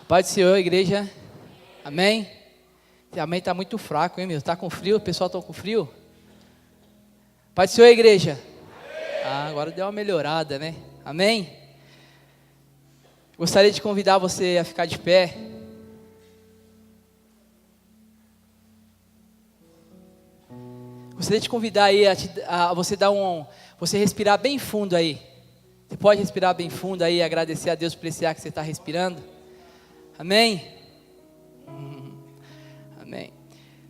Paz do Senhor, igreja. Amém? Amém, está muito fraco, hein, meu? Está com frio? O pessoal está com frio? Paz do Senhor, igreja. Agora deu uma melhorada, né? Amém? Gostaria de convidar você a ficar de pé. Gostaria de convidar aí a você você respirar bem fundo aí. Você pode respirar bem fundo aí e agradecer a Deus por esse ar que você está respirando. Amém? Amém.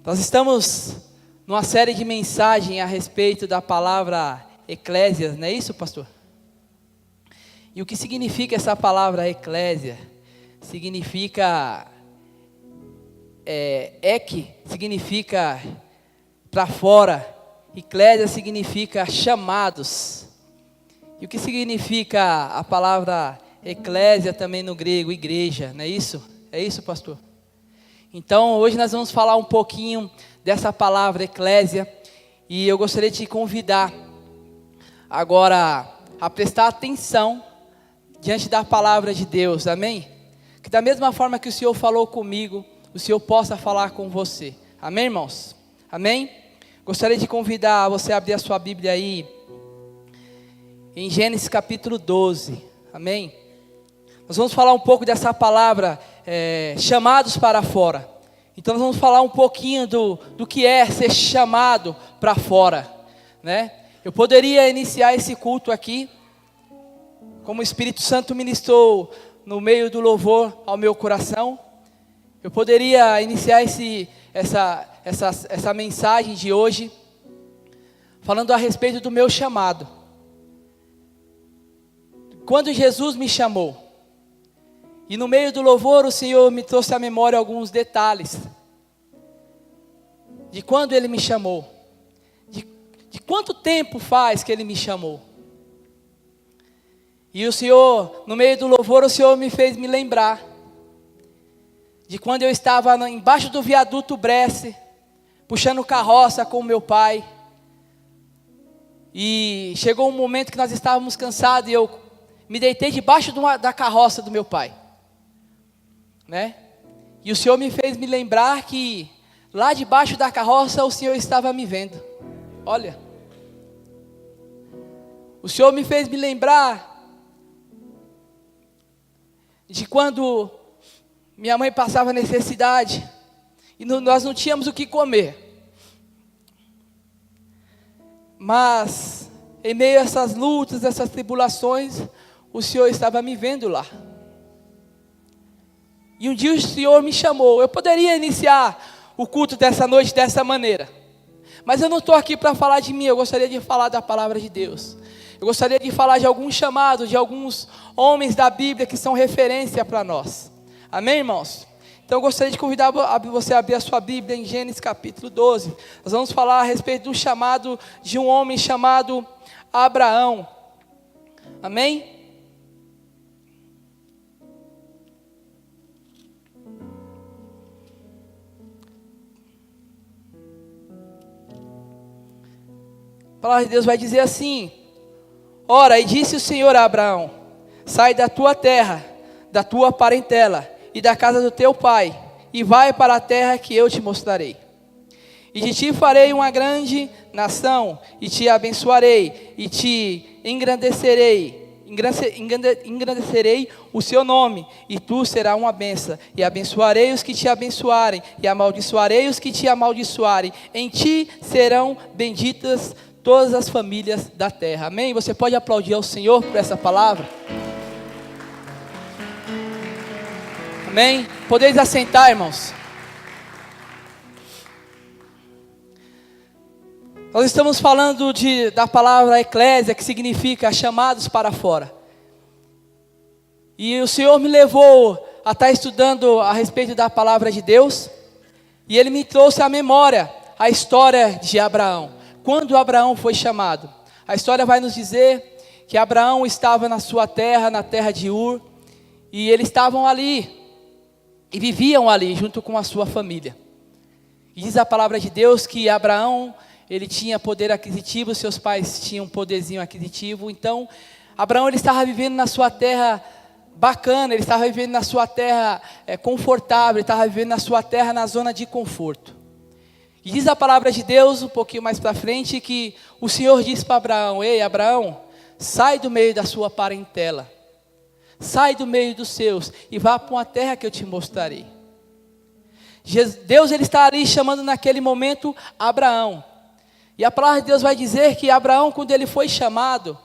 Nós estamos numa série de mensagens a respeito da palavra eclésias, não é isso, pastor? E o que significa essa palavra eclésia? Significa significa para fora. Eclésia significa chamados. E o que significa a palavra eclésia também no grego? Igreja, não é isso? É isso, pastor? Então, hoje nós vamos falar um pouquinho dessa palavra eclésia. E eu gostaria de te convidar agora a prestar atenção diante da palavra de Deus, amém? Que da mesma forma que o Senhor falou comigo, o Senhor possa falar com você. Amém, irmãos? Amém? Gostaria de convidar você a abrir a sua Bíblia aí em Gênesis capítulo 12, amém? Nós vamos falar um pouco dessa palavra, chamados para fora. Então nós vamos falar um pouquinho do que é ser chamado para fora, né? Eu poderia iniciar esse culto aqui, como o Espírito Santo ministrou no meio do louvor ao meu coração. Eu poderia iniciar essa mensagem de hoje, falando a respeito do meu chamado. Quando Jesus me chamou, e no meio do louvor o Senhor me trouxe à memória alguns detalhes, de quando Ele me chamou, de quanto tempo faz que Ele me chamou. E o Senhor, no meio do louvor, o Senhor me fez me lembrar, de quando eu estava embaixo do viaduto Bresse, puxando carroça com o meu pai, e chegou um momento que nós estávamos cansados, e eu me deitei debaixo da carroça do meu pai, né? E o Senhor me fez me lembrar que lá debaixo da carroça o Senhor estava me vendo. Olha, o Senhor me fez me lembrar de quando minha mãe passava necessidade e nós não tínhamos o que comer, mas em meio a essas lutas, essas tribulações, o Senhor estava me vendo lá. E um dia o Senhor me chamou. Eu poderia iniciar o culto dessa noite dessa maneira, mas eu não estou aqui para falar de mim. Eu gostaria de falar da palavra de Deus. Eu gostaria de falar de alguns chamados, de alguns homens da Bíblia que são referência para nós. Amém, irmãos? Então eu gostaria de convidar você a abrir a sua Bíblia em Gênesis capítulo 12. Nós vamos falar a respeito do chamado de um homem chamado Abraão. Amém? A palavra de Deus vai dizer assim: ora, e disse o Senhor a Abraão: sai da tua terra, da tua parentela e da casa do teu pai, e vai para a terra que eu te mostrarei. E de ti farei uma grande nação, e te abençoarei, e te engrandecerei o seu nome, e tu serás uma bênção. E abençoarei os que te abençoarem, e amaldiçoarei os que te amaldiçoarem. Em ti serão benditas todas as famílias da terra. Amém? Você pode aplaudir ao Senhor por essa palavra? Amém? Podeis assentar, irmãos. Nós estamos falando da palavra eclésia, que significa chamados para fora. E o Senhor me levou a estar estudando a respeito da palavra de Deus, e Ele me trouxe à memória a história de Abraão. Quando Abraão foi chamado, a história vai nos dizer que Abraão estava na sua terra, na terra de Ur, e eles estavam ali, e viviam ali junto com a sua família. E diz a palavra de Deus que Abraão, ele tinha poder aquisitivo, seus pais tinham um poderzinho aquisitivo. Então Abraão, ele estava vivendo na sua terra bacana, ele estava vivendo na sua terra confortável, ele estava vivendo na sua terra na zona de conforto. E diz a palavra de Deus, um pouquinho mais para frente, que o Senhor disse para Abraão: ei, Abraão, sai do meio da sua parentela, sai do meio dos seus e vá para uma terra que eu te mostrarei. Deus, ele está ali chamando naquele momento Abraão. E a palavra de Deus vai dizer que Abraão, quando ele foi chamado,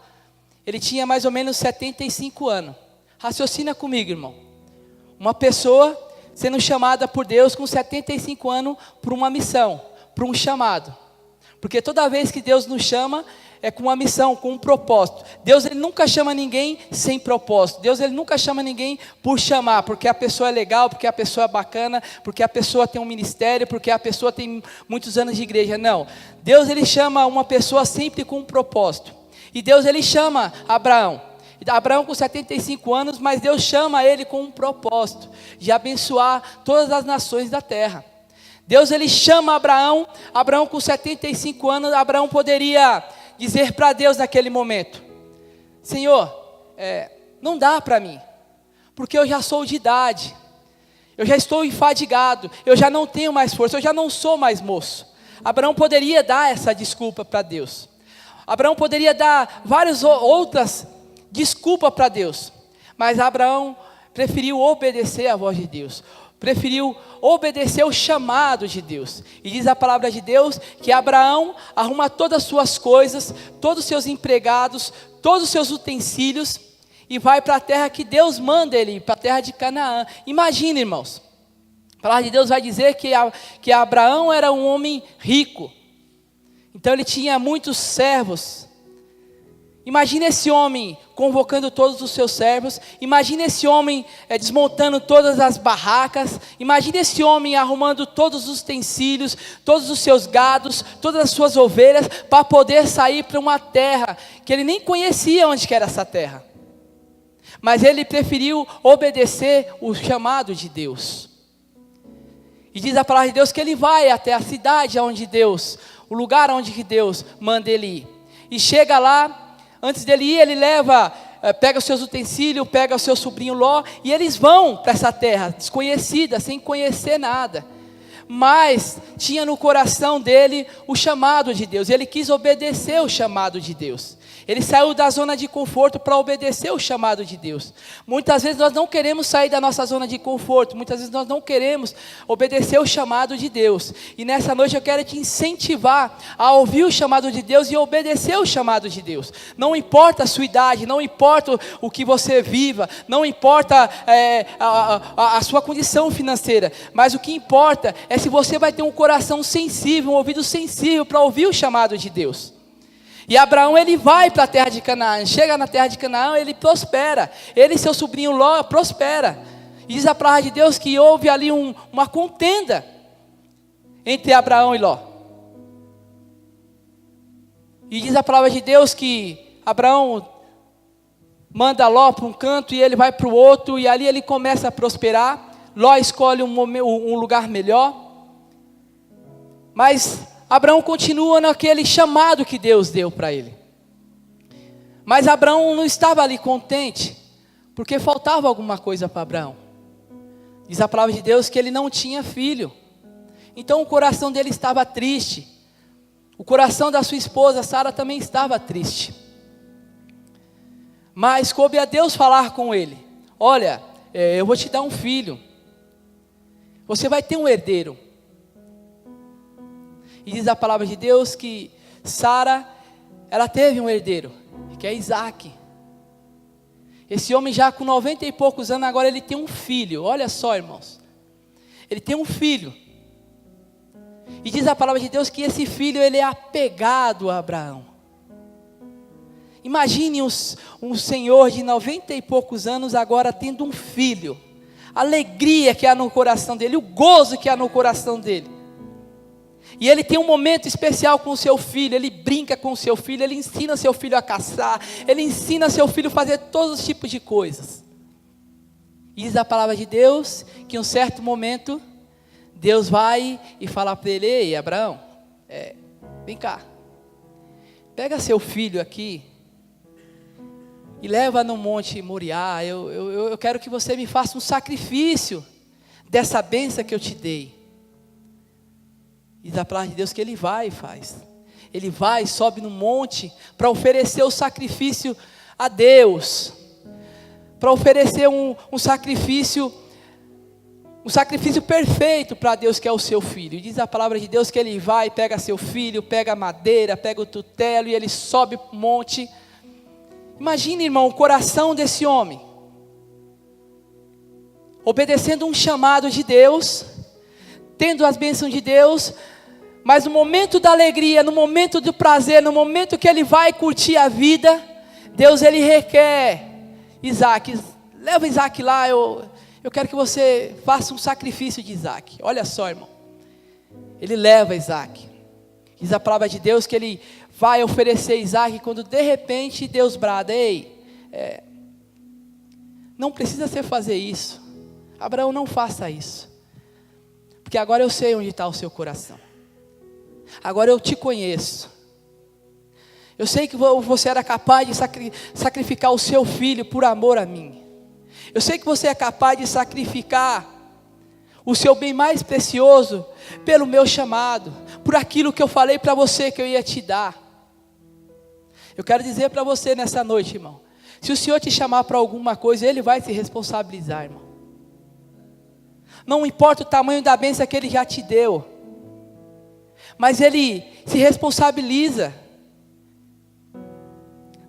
ele tinha mais ou menos 75 anos. Raciocina comigo, irmão. Uma pessoa sendo chamada por Deus com 75 anos para uma missão, para um chamado. Porque toda vez que Deus nos chama, é com uma missão, com um propósito. Deus, ele nunca chama ninguém sem propósito. Deus, ele nunca chama ninguém por chamar, porque a pessoa é legal, porque a pessoa é bacana, porque a pessoa tem um ministério, porque a pessoa tem muitos anos de igreja. Não. Deus, ele chama uma pessoa sempre com um propósito. E Deus, ele chama Abraão. Abraão com 75 anos, mas Deus chama ele com um propósito de abençoar todas as nações da terra. Deus, ele chama Abraão com 75 anos, Abraão poderia dizer para Deus naquele momento: Senhor, não dá para mim, porque eu já sou de idade, eu já estou enfadigado, eu já não tenho mais força, eu já não sou mais moço. Abraão poderia dar essa desculpa para Deus. Abraão poderia dar várias outras desculpas para Deus, mas Abraão preferiu obedecer à voz de Deus, preferiu obedecer o chamado de Deus. E diz a palavra de Deus que Abraão arruma todas as suas coisas, todos os seus empregados, todos os seus utensílios, e vai para a terra que Deus manda ele ir, para a terra de Canaã. Imagina, irmãos, a palavra de Deus vai dizer que Abraão era um homem rico, então ele tinha muitos servos. Imagina esse homem convocando todos os seus servos. Imagina esse homem desmontando todas as barracas. Imagina esse homem arrumando todos os utensílios, todos os seus gados, todas as suas ovelhas, para poder sair para uma terra que ele nem conhecia onde que era essa terra. Mas ele preferiu obedecer o chamado de Deus. E diz a palavra de Deus que ele vai até a cidade onde Deus, o lugar onde que Deus manda ele ir. E chega lá. Antes dele ir, ele pega os seus utensílios, pega o seu sobrinho Ló, e eles vão para essa terra desconhecida, sem conhecer nada. Mas tinha no coração dele o chamado de Deus, ele quis obedecer o chamado de Deus. Ele saiu da zona de conforto para obedecer o chamado de Deus. Muitas vezes nós não queremos sair da nossa zona de conforto, muitas vezes nós não queremos obedecer o chamado de Deus. E nessa noite eu quero te incentivar a ouvir o chamado de Deus e obedecer o chamado de Deus. Não importa a sua idade, não importa o que você viva, não importa a sua condição financeira, mas o que importa é se você vai ter um coração sensível, um ouvido sensível para ouvir o chamado de Deus. E Abraão, ele vai para a terra de Canaã. Chega na terra de Canaã, ele prospera. Ele e seu sobrinho Ló prospera. E diz a palavra de Deus que houve ali uma contenda entre Abraão e Ló. E diz a palavra de Deus que Abraão manda Ló para um canto e ele vai para o outro. E ali ele começa a prosperar. Ló escolhe um lugar melhor. Mas Abraão continua naquele chamado que Deus deu para ele. Mas Abraão não estava ali contente, porque faltava alguma coisa para Abraão. Diz a palavra de Deus que ele não tinha filho. Então o coração dele estava triste. O coração da sua esposa Sara também estava triste. Mas coube a Deus falar com ele: olha, eu vou te dar um filho. Você vai ter um herdeiro. E diz a palavra de Deus que Sara, ela teve um herdeiro, que é Isaac. Esse homem já com 90 e poucos anos, agora ele tem um filho. Olha só, irmãos, ele tem um filho. E diz a palavra de Deus que esse filho, ele é apegado a Abraão. Imagine um senhor de 90 e poucos anos agora tendo um filho. A alegria que há no coração dele, o gozo que há no coração dele. E ele tem um momento especial com o seu filho, ele brinca com o seu filho, ele ensina seu filho a caçar, ele ensina seu filho a fazer todos os tipos de coisas. E diz a palavra de Deus que em um certo momento, Deus vai e fala para ele: ei, Abraão, vem cá, pega seu filho aqui, e leva no monte Moriá. Eu quero que você me faça um sacrifício dessa bênção que eu te dei. Diz a palavra de Deus que ele vai e faz. Ele vai, sobe no monte para oferecer o sacrifício a Deus, para oferecer um sacrifício perfeito para Deus, que é o seu filho. E diz a palavra de Deus que ele vai, pega seu filho, pega a madeira, pega o tutelo e ele sobe para o monte. Imagine, irmão, o coração desse homem, obedecendo um chamado de Deus, tendo as bênçãos de Deus, mas no momento da alegria, no momento do prazer, no momento que ele vai curtir a vida, Deus ele requer Isaac, leva Isaac lá, eu quero que você faça um sacrifício de Isaac. Olha só, irmão, ele leva Isaac, diz a palavra de Deus que ele vai oferecer Isaac, quando de repente Deus brada: ei, não precisa você fazer isso, Abraão, não faça isso, porque agora eu sei onde está o seu coração, agora eu te conheço, eu sei que você era capaz de sacrificar o seu filho por amor a mim, eu sei que você é capaz de sacrificar o seu bem mais precioso pelo meu chamado, por aquilo que eu falei para você que eu ia te dar. Eu quero dizer para você nessa noite, irmão, se o Senhor te chamar para alguma coisa, Ele vai se responsabilizar, irmão. Não importa o tamanho da bênção que Ele já te deu, mas Ele se responsabiliza.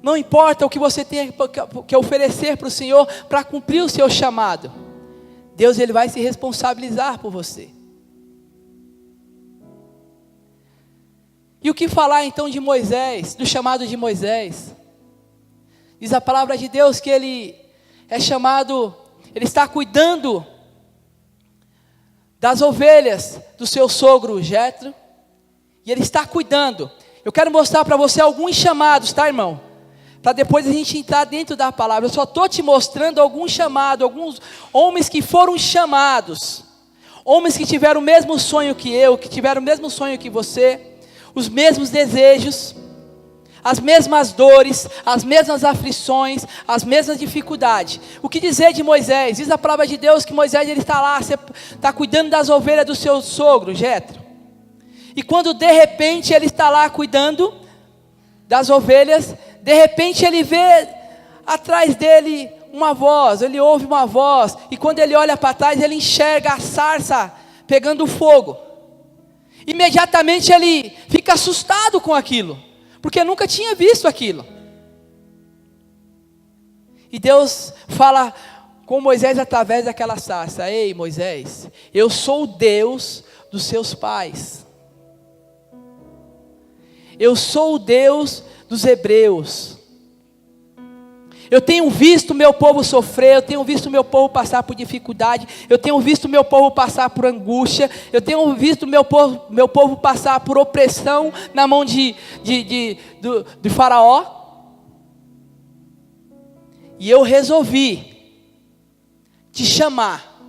Não importa o que você tenha que oferecer para o Senhor para cumprir o seu chamado, Deus ele vai se responsabilizar por você. E o que falar então de Moisés, do chamado de Moisés? Diz a palavra de Deus que ele é chamado, ele está cuidando das ovelhas do seu sogro Jetro, e ele está cuidando. Eu quero mostrar para você alguns chamados, tá, irmão? Para depois a gente entrar dentro da palavra. Eu só estou te mostrando alguns chamados, alguns homens que foram chamados, homens que tiveram o mesmo sonho que eu, que tiveram o mesmo sonho que você, os mesmos desejos, as mesmas dores, as mesmas aflições, as mesmas dificuldades. O que dizer de Moisés? Diz a palavra de Deus que Moisés ele está lá, está cuidando das ovelhas do seu sogro, Jetro. E quando de repente ele está lá cuidando das ovelhas, de repente ele vê atrás dele uma voz, ele ouve uma voz, e quando ele olha para trás, ele enxerga a sarça pegando fogo. Imediatamente ele fica assustado com aquilo, porque nunca tinha visto aquilo. E Deus fala com Moisés através daquela sarça: ei Moisés, eu sou o Deus dos seus pais, eu sou o Deus dos hebreus. Eu tenho visto meu povo sofrer, eu tenho visto meu povo passar por dificuldade, eu tenho visto meu povo passar por angústia, eu tenho visto meu povo passar por opressão na mão de Faraó. E eu resolvi te chamar,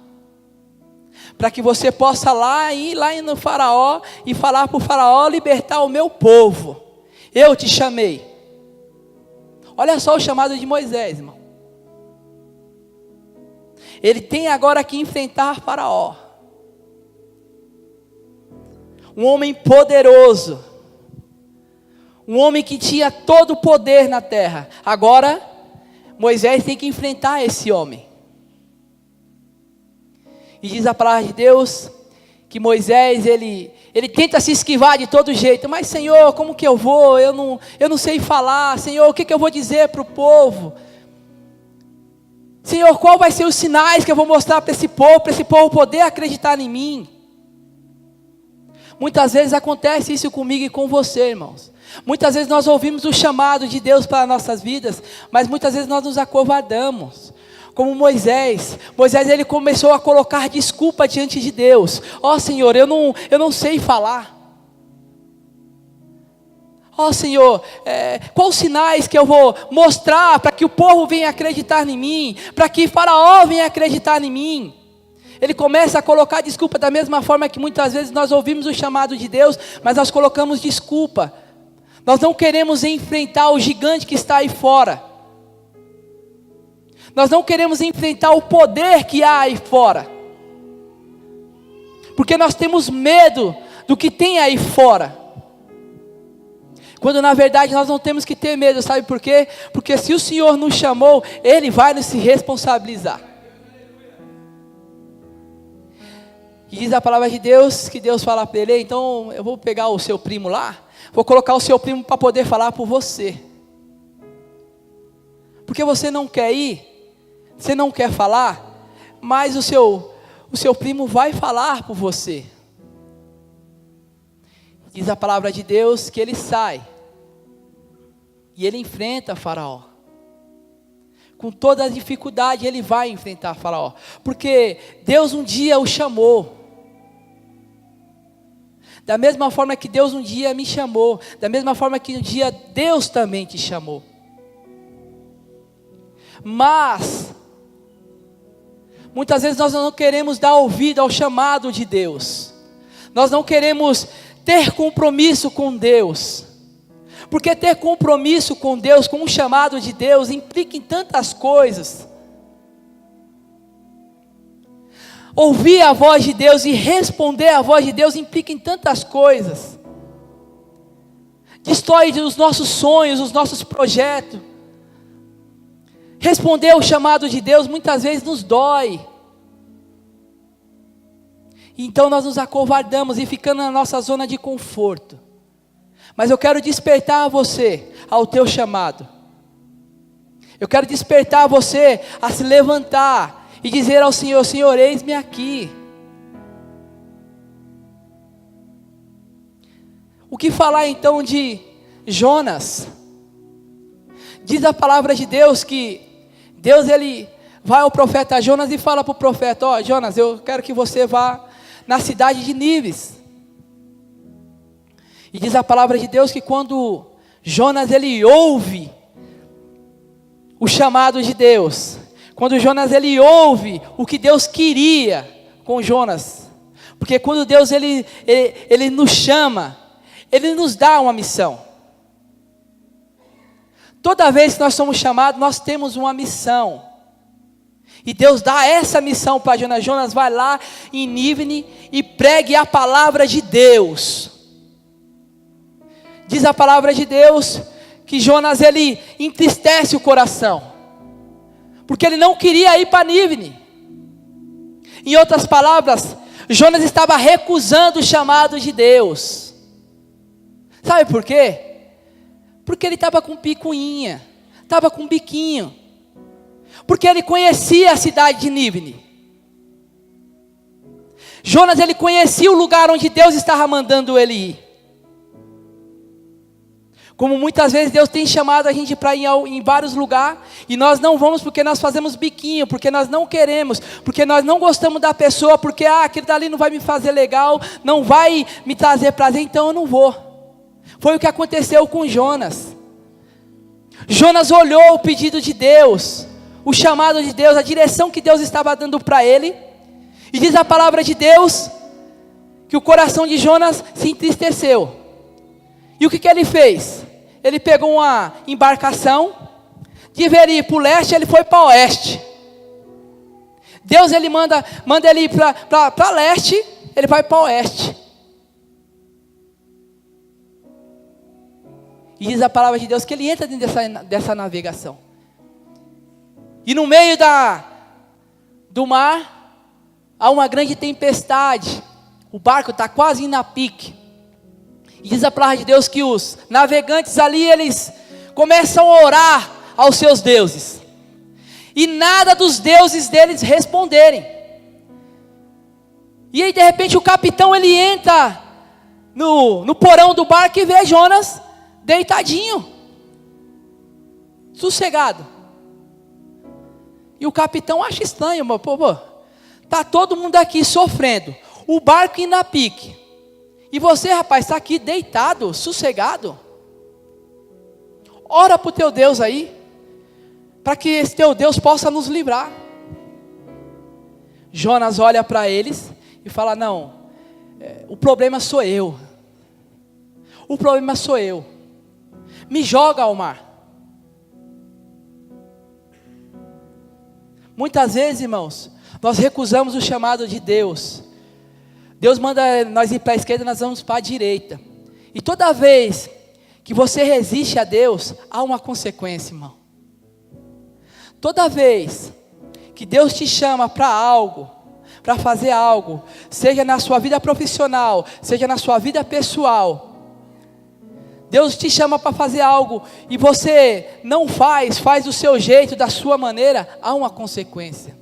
para que você possa ir lá no Faraó e falar para o Faraó libertar o meu povo. Eu te chamei. Olha só o chamado de Moisés, irmão. Ele tem agora que enfrentar Faraó, um homem poderoso, um homem que tinha todo o poder na terra. Agora Moisés tem que enfrentar esse homem. E diz a palavra de Deus que Moisés, ele tenta se esquivar de todo jeito. Mas Senhor, como que eu vou? Eu não sei falar. Senhor, o que eu vou dizer para o povo? Senhor, qual vai ser os sinais que eu vou mostrar para esse povo poder acreditar em mim? Muitas vezes acontece isso comigo e com você, irmãos. Muitas vezes nós ouvimos o chamado de Deus para nossas vidas, mas muitas vezes nós nos acovardamos. Como Moisés ele começou a colocar desculpa diante de Deus. Ó Senhor, eu não sei falar. Ó Senhor, quais sinais que eu vou mostrar para que o povo venha acreditar em mim, para que Faraó venha acreditar em mim? Ele começa a colocar desculpa da mesma forma que muitas vezes nós ouvimos o chamado de Deus, mas nós colocamos desculpa. Nós não queremos enfrentar o gigante que está aí fora. Nós não queremos enfrentar o poder que há aí fora. Porque nós temos medo do que tem aí fora. Quando na verdade nós não temos que ter medo, sabe por quê? Porque se o Senhor nos chamou, Ele vai nos se responsabilizar. E diz a palavra de Deus, que Deus fala para ele: então eu vou pegar o seu primo lá, vou colocar o seu primo para poder falar por você. Porque você não quer ir, você não quer falar, mas o seu primo vai falar por você. Diz a palavra de Deus que ele sai e ele enfrenta Faraó. Com toda a dificuldade ele vai enfrentar Faraó, porque Deus um dia o chamou. Da mesma forma que Deus um dia me chamou, da mesma forma que um dia Deus também te chamou. Mas muitas vezes nós não queremos dar ouvido ao chamado de Deus. Nós não queremos ter compromisso com Deus. Porque ter compromisso com Deus, com o chamado de Deus, implica em tantas coisas. Ouvir a voz de Deus e responder à voz de Deus implica em tantas coisas. Destrói os nossos sonhos, os nossos projetos. Responder ao chamado de Deus muitas vezes nos dói. Então nós nos acovardamos e ficamos na nossa zona de conforto. Mas eu quero despertar você ao teu chamado. Eu quero despertar você a se levantar e dizer ao Senhor: Senhor, eis-me aqui. O que falar então de Jonas? Diz a palavra de Deus que Deus ele vai ao profeta Jonas e fala para o profeta: ó, Jonas, eu quero que você vá na cidade de Nínive. E diz a palavra de Deus que quando Jonas ele ouve o chamado de Deus, quando Jonas ele ouve o que Deus queria com Jonas, porque quando Deus ele nos chama, Ele nos dá uma missão. Toda vez que nós somos chamados, nós temos uma missão. E Deus dá essa missão para Jonas. Jonas vai lá em Nínive e pregue a palavra de Deus. Diz a palavra de Deus que Jonas ele entristece o coração, porque ele não queria ir para Nínive. Em outras palavras, Jonas estava recusando o chamado de Deus. Sabe por quê? Porque ele estava com picuinha, estava com biquinho. Porque ele conhecia a cidade de Nínive. Jonas ele conhecia o lugar onde Deus estava mandando ele ir. Como muitas vezes Deus tem chamado a gente para ir em vários lugares, e nós não vamos porque nós fazemos biquinho, porque nós não queremos, porque nós não gostamos da pessoa, porque aquele dali não vai me fazer legal, não vai me trazer prazer, então eu não vou. Foi o que aconteceu com Jonas. Jonas olhou o pedido de Deus, o chamado de Deus, a direção que Deus estava dando para ele, e diz a palavra de Deus que o coração de Jonas se entristeceu. E o que ele fez? Ele pegou uma embarcação, de ir para o leste, ele foi para o oeste. Deus ele manda ele ir para leste, ele vai para o oeste. E diz a palavra de Deus que ele entra dentro dessa navegação. E no meio do mar, há uma grande tempestade. O barco está quase indo a pique. E diz a palavra de Deus que os navegantes ali, eles começam a orar aos seus deuses. E nada dos deuses deles responderem. E aí de repente o capitão ele entra no porão do barco e vê Jonas deitadinho, sossegado. E o capitão acha estranho, mas tá todo mundo aqui sofrendo, o barco indo a pique, e você, rapaz, está aqui deitado, sossegado. Ora para o teu Deus aí, para que esse teu Deus possa nos livrar. Jonas olha para eles e fala: não, o problema sou eu. O problema sou eu. Me joga ao mar. Muitas vezes, irmãos, nós recusamos o chamado de Deus. Deus manda nós ir para a esquerda, nós vamos para a direita. E toda vez que você resiste a Deus, há uma consequência, irmão. Toda vez que Deus te chama para algo, para fazer algo, seja na sua vida profissional, seja na sua vida pessoal, Deus te chama para fazer algo e você não faz do seu jeito, da sua maneira, há uma consequência.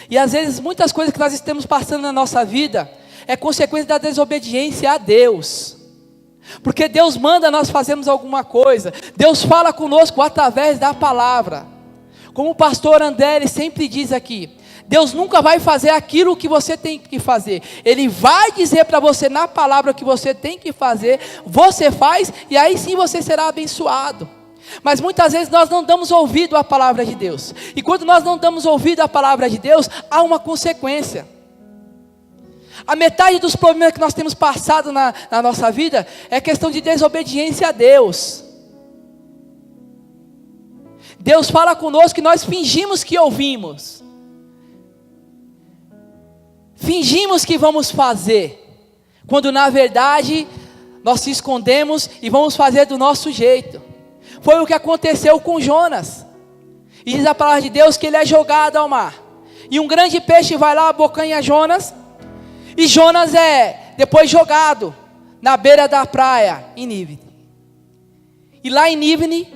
E às vezes muitas coisas que nós estamos passando na nossa vida é consequência da desobediência a Deus. Porque Deus manda nós fazermos alguma coisa, Deus fala conosco através da palavra. Como o pastor André ele sempre diz aqui, Deus nunca vai fazer aquilo que você tem que fazer. Ele vai dizer para você na palavra o que você tem que fazer, você faz e aí sim você será abençoado. Mas muitas vezes nós não damos ouvido à palavra de Deus. E quando nós não damos ouvido à palavra de Deus, há uma consequência. A metade dos problemas que nós temos passado na nossa vida é questão de desobediência a Deus. Deus fala conosco e nós fingimos que ouvimos. Fingimos que vamos fazer, quando na verdade nós se escondemos e vamos fazer do nosso jeito. Foi o que aconteceu com Jonas. E diz a palavra de Deus que ele é jogado ao mar. E um grande peixe vai lá, abocanha Jonas. E Jonas é depois jogado na beira da praia em Nínive. E lá em Nínive,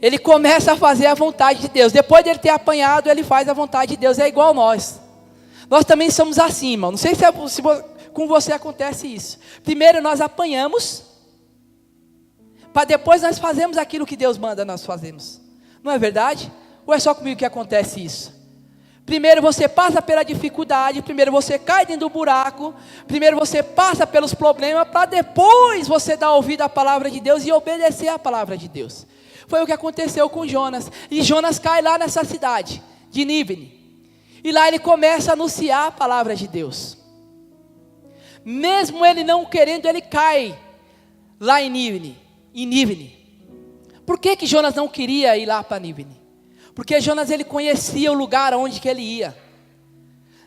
ele começa a fazer a vontade de Deus. Depois de ele ter apanhado, ele faz a vontade de Deus. É igual nós. Nós também somos assim, irmão. Não sei se com você acontece isso. Primeiro nós apanhamos, para depois nós fazemos aquilo que Deus manda nós fazemos. Não é verdade? Ou é só comigo que acontece isso? Primeiro você passa pela dificuldade, primeiro você cai dentro do buraco, primeiro você passa pelos problemas, para depois você dar ouvido à palavra de Deus e obedecer à palavra de Deus. Foi o que aconteceu com Jonas. E Jonas cai lá nessa cidade de Nínive. E lá ele começa a anunciar a palavra de Deus. Mesmo ele não querendo, ele cai lá em Nínive. Por que Jonas não queria ir lá para Nínive? Porque Jonas ele conhecia o lugar onde que ele ia.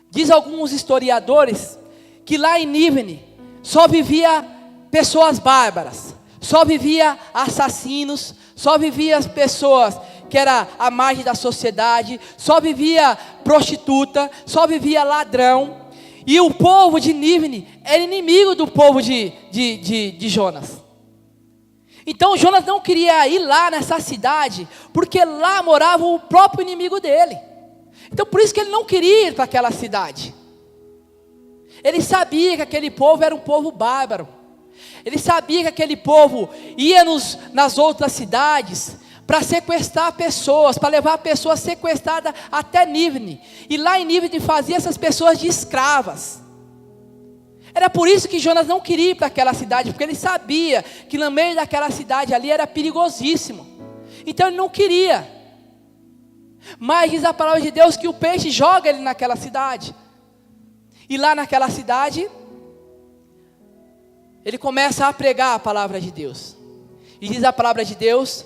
Diz alguns historiadores que lá em Nínive só vivia pessoas bárbaras, só vivia assassinos, só vivia as pessoas que era a margem da sociedade, só vivia prostituta, só vivia ladrão. E o povo de Nínive era inimigo do povo de Jonas. Então Jonas não queria ir lá nessa cidade, porque lá morava o próprio inimigo dele. Então por isso que ele não queria ir para aquela cidade. Ele sabia que aquele povo era um povo bárbaro. Ele sabia que aquele povo ia nas outras cidades para sequestrar pessoas, para levar pessoas sequestradas até Nínive. E lá em Nínive fazia essas pessoas de escravas. Era por isso que Jonas não queria ir para aquela cidade, porque ele sabia que no meio daquela cidade ali era perigosíssimo. Então ele não queria. Mas diz a palavra de Deus que o peixe joga ele naquela cidade. E lá naquela cidade, ele começa a pregar a palavra de Deus. E diz a palavra de Deus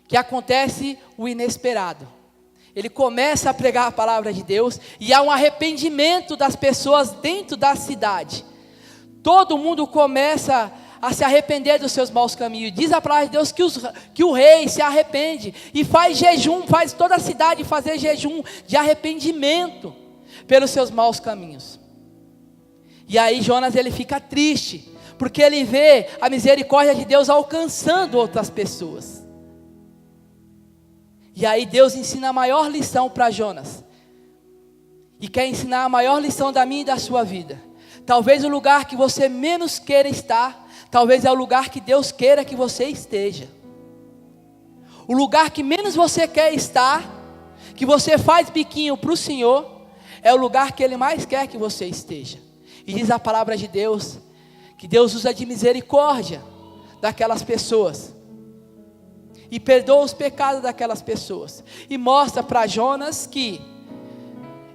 que acontece o inesperado. Ele começa a pregar a palavra de Deus e há um arrependimento das pessoas dentro da cidade. Todo mundo começa a se arrepender dos seus maus caminhos. Diz a palavra de Deus que o rei se arrepende e faz jejum, faz toda a cidade fazer jejum de arrependimento pelos seus maus caminhos. E aí Jonas ele fica triste, porque ele vê a misericórdia de Deus alcançando outras pessoas. E aí Deus ensina a maior lição para Jonas. E quer ensinar a maior lição da minha e da sua vida. Talvez o lugar que você menos queira estar, talvez é o lugar que Deus queira que você esteja. O lugar que menos você quer estar, que você faz biquinho para o Senhor, é o lugar que Ele mais quer que você esteja. E diz a palavra de Deus, que Deus usa de misericórdia daquelas pessoas. E perdoa os pecados daquelas pessoas. E mostra para Jonas que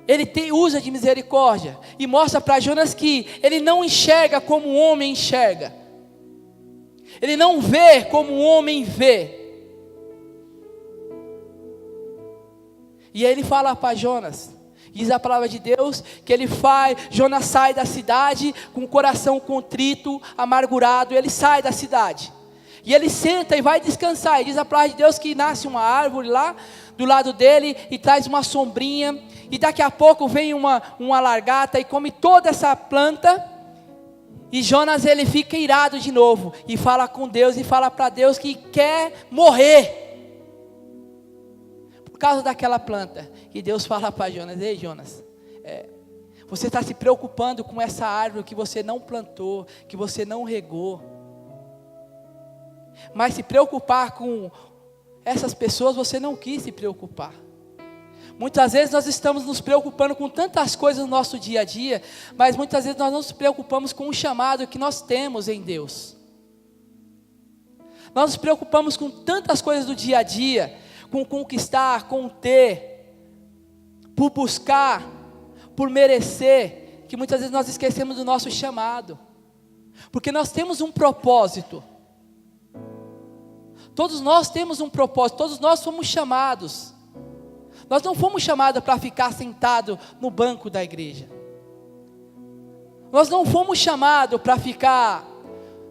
ele usa de misericórdia. E mostra para Jonas que ele não enxerga como o homem enxerga. Ele não vê como o homem vê. E aí ele fala para Jonas, diz a palavra de Deus, que Jonas sai da cidade com o coração contrito, amargurado, ele sai da cidade. E ele senta e vai descansar, e diz a palavra de Deus que nasce uma árvore lá do lado dele, e traz uma sombrinha, e daqui a pouco vem uma lagarta e come toda essa planta, e Jonas ele fica irado de novo, e fala com Deus, e fala para Deus que quer morrer, por causa daquela planta. E Deus fala para Jonas: ei Jonas, você está se preocupando com essa árvore que você não plantou, que você não regou, mas se preocupar com essas pessoas você não quis se preocupar. Muitas vezes nós estamos nos preocupando com tantas coisas no nosso dia a dia, mas muitas vezes nós não nos preocupamos com o chamado que nós temos em Deus. Nós nos preocupamos com tantas coisas do dia a dia, com conquistar, com ter, por buscar, por merecer, que muitas vezes nós esquecemos do nosso chamado, porque nós temos um propósito. Todos nós temos um propósito, todos nós fomos chamados. Nós não fomos chamados para ficar sentado no banco da igreja. Nós não fomos chamados para ficar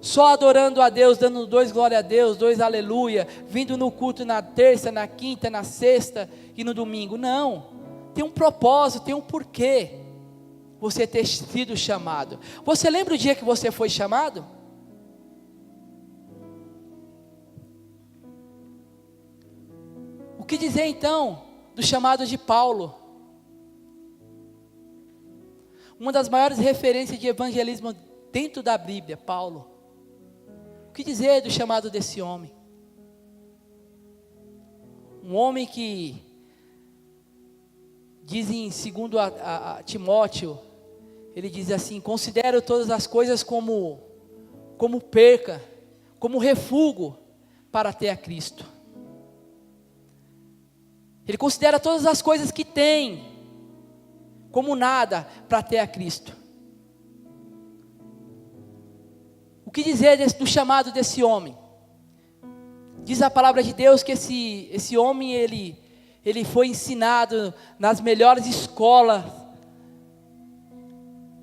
só adorando a Deus, dando 2 glória a Deus, 2 aleluia, vindo no culto na terça, na quinta, na sexta e no domingo. Não, tem um propósito, tem um porquê você ter sido chamado. Você lembra o dia que você foi chamado? O que dizer então do chamado de Paulo? Uma das maiores referências de evangelismo dentro da Bíblia, Paulo. O que dizer do chamado desse homem? Um homem que diz segundo a Timóteo, ele diz assim: considero todas as coisas como perca, como refúgio para ter a Cristo. Ele considera todas as coisas que tem como nada para ter a Cristo. O que dizer do chamado desse homem? Diz a palavra de Deus que esse homem ele foi ensinado nas melhores escolas.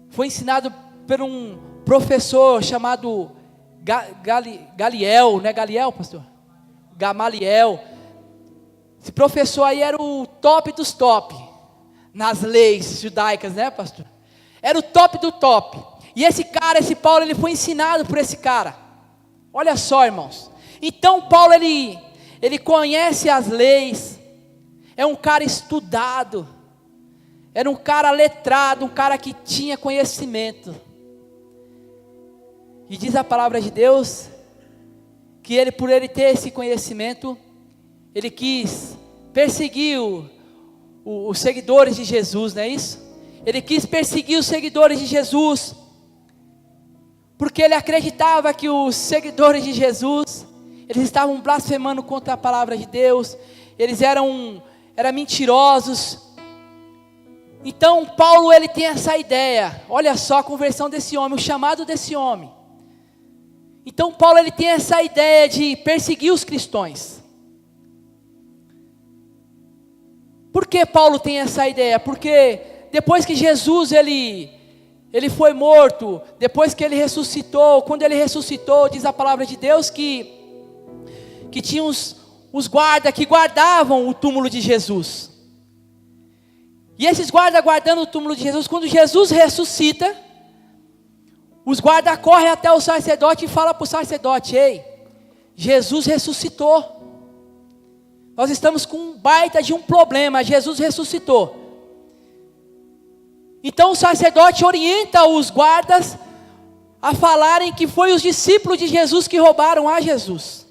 Foi ensinado por um professor chamado Galiel, não é Galiel, pastor? Gamaliel. Esse professor aí era o top dos top nas leis judaicas, né, pastor? Era o top do top. E esse Paulo, ele foi ensinado por esse cara. Olha só, irmãos. Então Paulo, ele conhece as leis. É um cara estudado. Era um cara letrado, um cara que tinha conhecimento. E diz a palavra de Deus que por ele ter esse conhecimento, ele quis perseguir os seguidores de Jesus, não é isso? Ele quis perseguir os seguidores de Jesus, porque ele acreditava que os seguidores de Jesus, eles estavam blasfemando contra a palavra de Deus, eles eram mentirosos. Então Paulo, ele tem essa ideia. Olha só a conversão desse homem, o chamado desse homem. Então Paulo, ele tem essa ideia de perseguir os cristãos. Por que Paulo tem essa ideia? Porque depois que Jesus ele foi morto, depois que ele ressuscitou, quando ele ressuscitou, diz a palavra de Deus que tinha os guardas que guardavam o túmulo de Jesus. E esses guardas guardando o túmulo de Jesus, quando Jesus ressuscita, os guardas correm até o sacerdote e falam para o sacerdote: ei, Jesus ressuscitou. Nós estamos com um baita de um problema, Jesus ressuscitou. Então o sacerdote orienta os guardas a falarem que foi os discípulos de Jesus que roubaram a Jesus.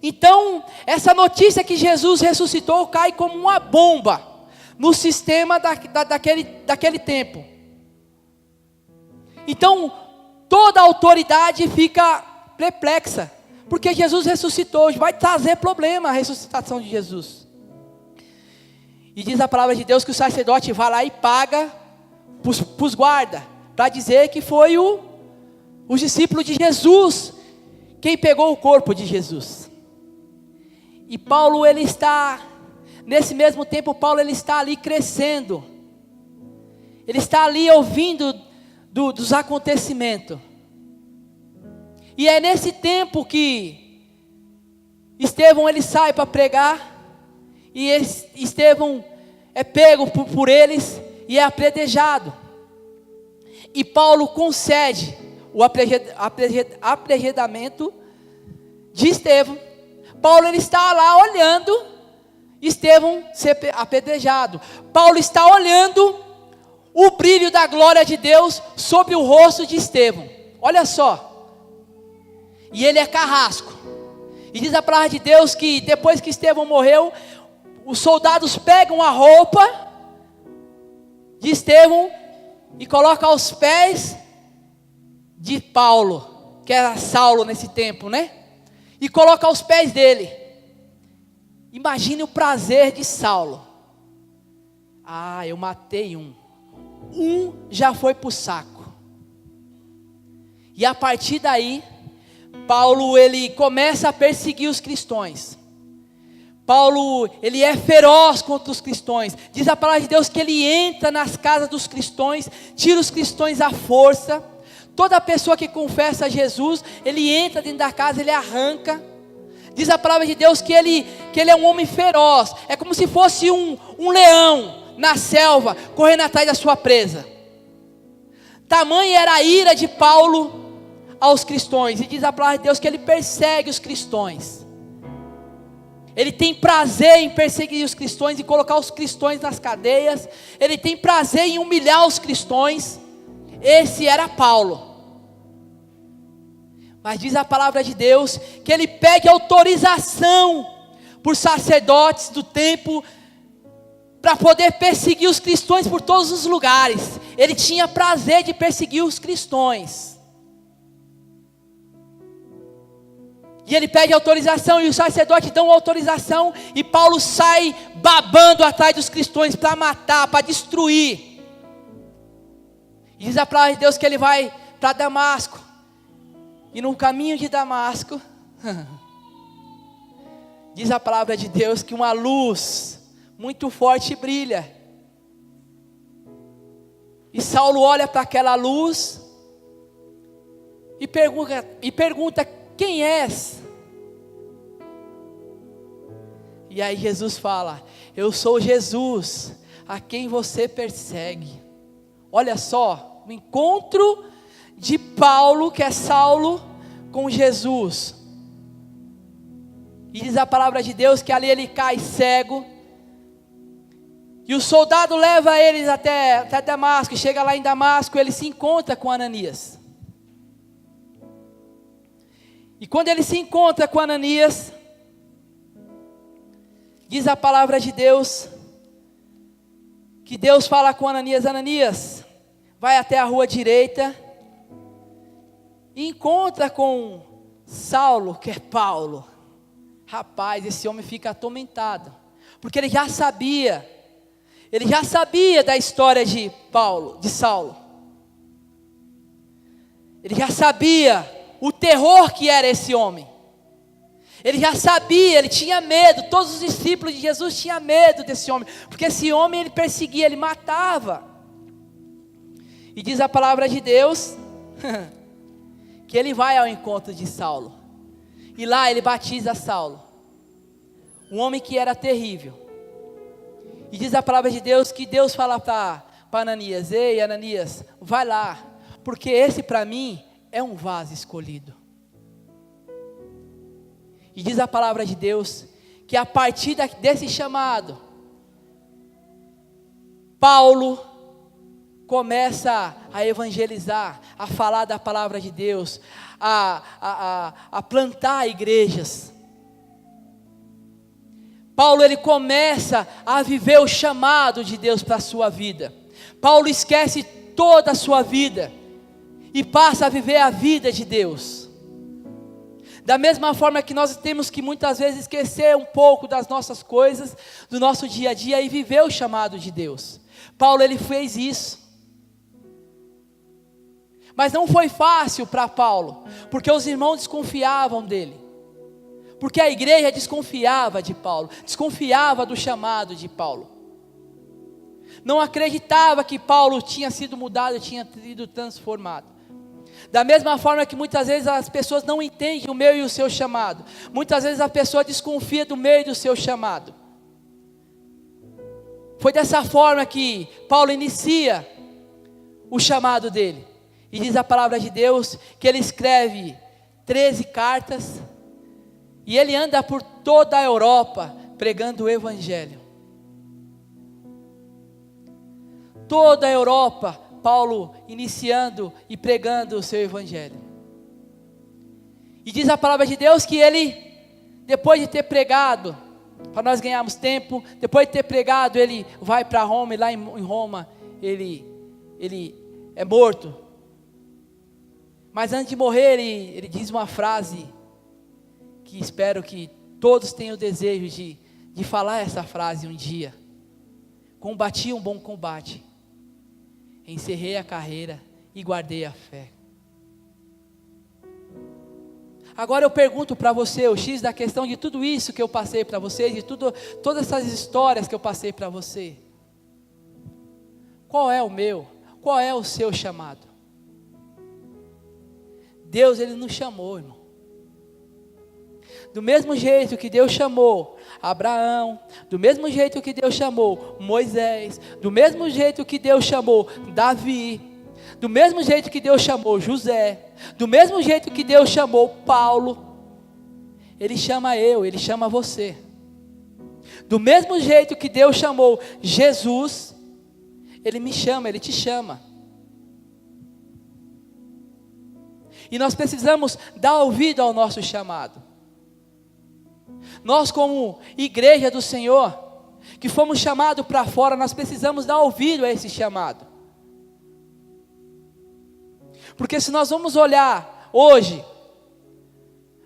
Então essa notícia que Jesus ressuscitou cai como uma bomba no sistema daquele tempo. Então toda a autoridade fica perplexa, porque Jesus ressuscitou, vai trazer problema a ressuscitação de Jesus. E diz a palavra de Deus que o sacerdote vai lá e paga para os guardas, para dizer que foi os discípulos de Jesus quem pegou o corpo de Jesus. E Paulo, ele está Nesse mesmo tempo, Paulo ele está ali crescendo. Ele está ali ouvindo dos acontecimentos. E é nesse tempo que Estevão ele sai para pregar. E Estevão é pego por eles e é apedrejado. E Paulo concede o apedrejamento de Estevão. Paulo ele está lá olhando Estevão ser apedrejado. Paulo está olhando o brilho da glória de Deus sobre o rosto de Estevão. Olha só. E ele é carrasco. E diz a palavra de Deus que depois que Estevão morreu, os soldados pegam a roupa de Estevão e colocam aos pés de Paulo, que era Saulo nesse tempo, né? E coloca aos pés dele. Imagine o prazer de Saulo. Ah, eu matei um. Um já foi para o saco. E a partir daí, Paulo ele começa a perseguir os cristãos. Paulo ele é feroz contra os cristãos. Diz a palavra de Deus que ele entra nas casas dos cristãos, tira os cristãos à força. Toda pessoa que confessa a Jesus, ele entra dentro da casa, ele arranca. Diz a palavra de Deus que ele é um homem feroz. É como se fosse um leão na selva, correndo atrás da sua presa. Tamanha era a ira de Paulo aos cristãos. E diz a palavra de Deus que ele persegue os cristãos. Ele tem prazer em perseguir os cristãos e colocar os cristãos nas cadeias. Ele tem prazer em humilhar os cristãos. Esse era Paulo. Mas diz a palavra de Deus que ele pede autorização por sacerdotes do templo para poder perseguir os cristãos por todos os lugares. Ele tinha prazer de perseguir os cristãos. E ele pede autorização e os sacerdotes dão autorização. E Paulo sai babando atrás dos cristãos para matar, para destruir. E diz a palavra de Deus que ele vai para Damasco. E no caminho de Damasco, diz a palavra de Deus que uma luz muito forte brilha. E Saulo olha para aquela luz e pergunta: quem és? E aí Jesus fala: eu sou Jesus, a quem você persegue. Olha só, o encontro de Paulo, que é Saulo, com Jesus. E diz a palavra de Deus que ali ele cai cego. E o soldado leva eles até Damasco. E chega lá em Damasco, ele se encontra com Ananias. E quando ele se encontra com Ananias, diz a palavra de Deus que Deus fala com Ananias: Ananias, vai até a rua direita e encontra com Saulo, que é Paulo. Rapaz, esse homem fica atormentado, porque ele já sabia da história de Saulo. Ele já sabia o terror que era esse homem. Ele já sabia, ele tinha medo. Todos os discípulos de Jesus tinham medo desse homem, porque esse homem ele perseguia, ele matava. E diz a palavra de Deus que ele vai ao encontro de Saulo. E lá ele batiza Saulo, um homem que era terrível. E diz a palavra de Deus que Deus fala para Ananias: ei Ananias, vai lá, porque esse para mim é um vaso escolhido. E diz a palavra de Deus que a partir desse chamado, Paulo começa a evangelizar, a falar da palavra de Deus, a plantar igrejas. Paulo ele começa a viver o chamado de Deus para a sua vida. Paulo esquece toda a sua vida e passa a viver a vida de Deus. Da mesma forma que nós temos que muitas vezes esquecer um pouco das nossas coisas, do nosso dia a dia e viver o chamado de Deus. Paulo ele fez isso. Mas não foi fácil para Paulo, porque os irmãos desconfiavam dele. Porque a igreja desconfiava de Paulo, desconfiava do chamado de Paulo. Não acreditava que Paulo tinha sido mudado, tinha sido transformado. Da mesma forma que muitas vezes as pessoas não entendem o meu e o seu chamado. Muitas vezes a pessoa desconfia do meu e do seu chamado. Foi dessa forma que Paulo inicia o chamado dele. E diz a palavra de Deus que ele escreve 13 cartas. E ele anda por toda a Europa pregando o evangelho. Toda a Europa, Paulo iniciando e pregando o seu evangelho. E diz a palavra de Deus que ele, depois de ter pregado, para nós ganharmos tempo, depois de ter pregado, ele vai para Roma, e lá em Roma, ele é morto. Mas antes de morrer, ele diz uma frase, que espero que todos tenham o desejo de falar essa frase um dia. Combati um bom combate, encerrei a carreira e guardei a fé. Agora eu pergunto para você, o X da questão de tudo isso que eu passei para você, de todas essas histórias que eu passei para você. Qual é o meu? Qual é o seu chamado? Deus, Ele nos chamou, irmão. Do mesmo jeito que Deus chamou Abraão, do mesmo jeito que Deus chamou Moisés, do mesmo jeito que Deus chamou Davi, do mesmo jeito que Deus chamou José, do mesmo jeito que Deus chamou Paulo, Ele chama eu, Ele chama você. Do mesmo jeito que Deus chamou Jesus, Ele me chama, Ele te chama. E nós precisamos dar ouvido ao nosso chamado. Nós, como igreja do Senhor, que fomos chamados para fora, nós precisamos dar ouvido a esse chamado. Porque se nós vamos olhar hoje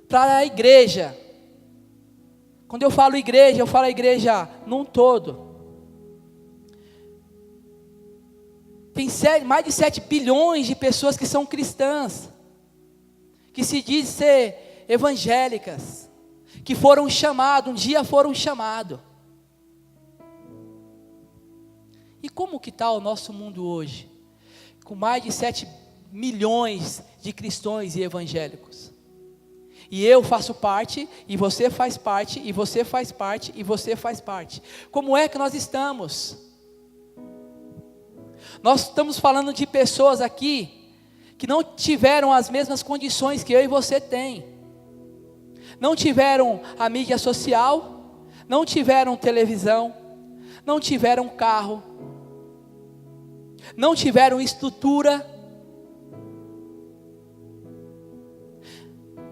para a igreja, quando eu falo a igreja num todo. Tem mais de 7 bilhões de pessoas que são cristãs, que se dizem ser evangélicas, que foram chamados, um dia foram chamados. E como que está o nosso mundo hoje? Com mais de 7 milhões de cristãos e evangélicos. E eu faço parte, e você faz parte, e você faz parte, e você faz parte. Como é que nós estamos? Nós estamos falando de pessoas aqui, que não tiveram as mesmas condições que eu e você tem. Não tiveram a mídia social, não tiveram televisão, não tiveram carro, não tiveram estrutura.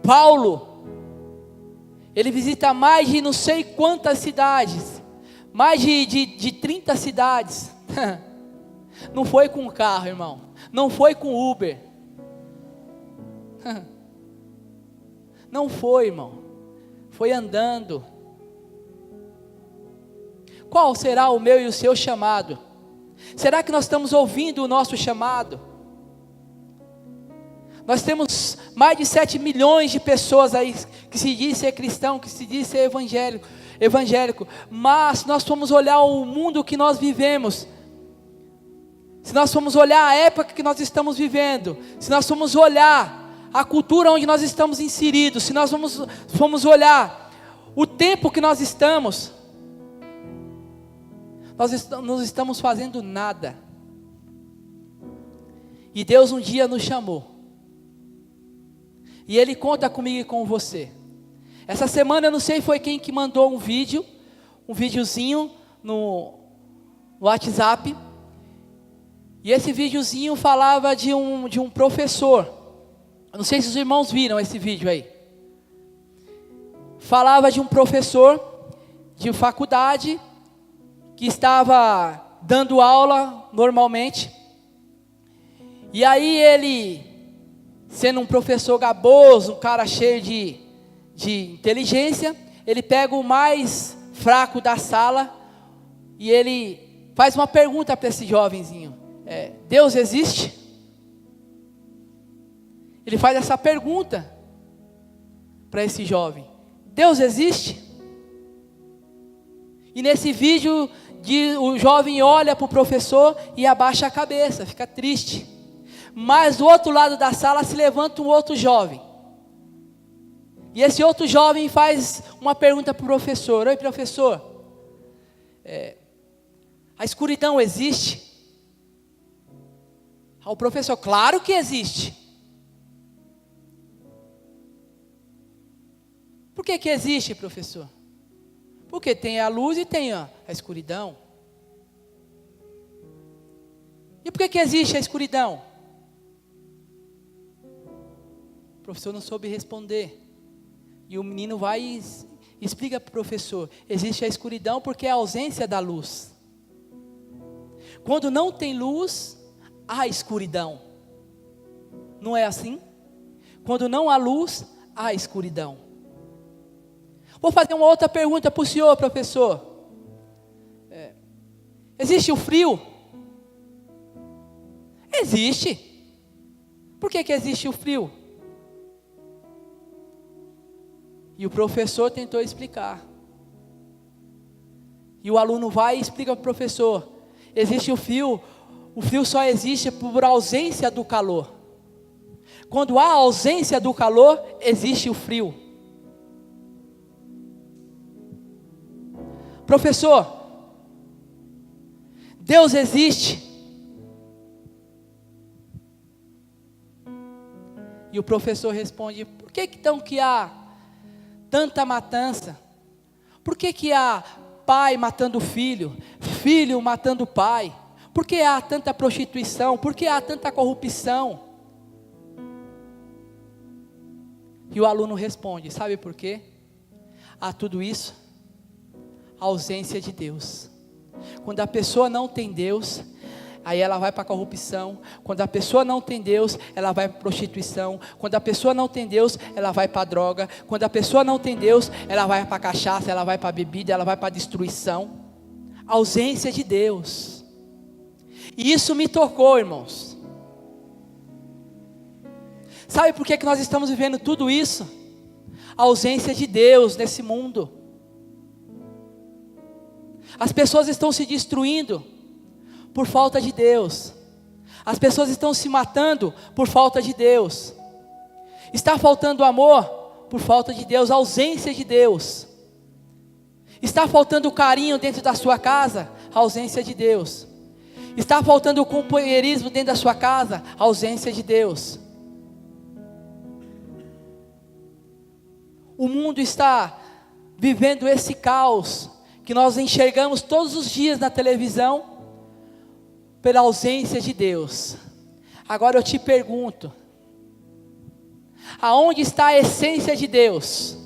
Paulo, ele visita mais de não sei quantas cidades, mais de 30 cidades. Não foi com carro, irmão, não foi com Uber. Não foi, irmão, foi andando. Qual será o meu e o seu chamado? Será que nós estamos ouvindo o nosso chamado? Nós temos mais de 7 milhões de pessoas aí que se diz ser cristão, que se diz ser evangélico. Mas se nós formos olhar o mundo que nós vivemos, se nós formos olhar a época que nós estamos vivendo, se nós formos olhar a cultura onde nós estamos inseridos, se nós formos olhar o tempo que nós estamos, nós não estamos fazendo nada. E Deus um dia nos chamou. E Ele conta comigo e com você. Essa semana eu não sei foi quem que mandou um videozinho no WhatsApp. E esse videozinho falava de um professor. Eu não sei se os irmãos viram esse vídeo aí. Falava de um professor de faculdade que estava dando aula normalmente. E aí ele, sendo um professor gaboso, um cara cheio de inteligência, ele pega o mais fraco da sala e ele faz uma pergunta para esse jovenzinho: Deus existe? Ele faz essa pergunta para esse jovem: Deus existe? E nesse vídeo, o jovem olha para o professor e abaixa a cabeça, fica triste. Mas do outro lado da sala se levanta um outro jovem. E esse outro jovem faz uma pergunta para o professor: oi, professor, a escuridão existe? O professor: claro que existe. Por que existe, professor? Porque tem a luz e tem a escuridão. E por que existe a escuridão? O professor não soube responder. E o menino vai e explica para o professor: existe a escuridão porque é a ausência da luz. Quando não tem luz, há escuridão. Não é assim? Quando não há luz, há escuridão. Vou fazer uma outra pergunta para o senhor, professor. Existe o frio? Existe. Por que existe o frio? E o professor tentou explicar. E o aluno vai e explica para o professor: existe o frio só existe por ausência do calor. Quando há ausência do calor, existe o frio. Professor, Deus existe? E o professor responde: por que então que há tanta matança? Por que há pai matando filho, filho matando pai? Por que há tanta prostituição? Por que há tanta corrupção? E o aluno responde: sabe por quê? Há tudo isso? A ausência de Deus. Quando a pessoa não tem Deus, aí ela vai para a corrupção. Quando a pessoa não tem Deus, ela vai para a prostituição. Quando a pessoa não tem Deus, ela vai para a droga. Quando a pessoa não tem Deus, ela vai para a cachaça, ela vai para a bebida, ela vai para a destruição. A ausência de Deus. E isso me tocou, irmãos. Sabe por que nós estamos vivendo tudo isso? A ausência de Deus nesse mundo. As pessoas estão se destruindo por falta de Deus. As pessoas estão se matando por falta de Deus. Está faltando amor por falta de Deus, ausência de Deus. Está faltando carinho dentro da sua casa, ausência de Deus. Está faltando companheirismo dentro da sua casa, ausência de Deus. O mundo está vivendo esse caos que nós enxergamos todos os dias na televisão, pela ausência de Deus. Agora eu te pergunto: aonde está a essência de Deus?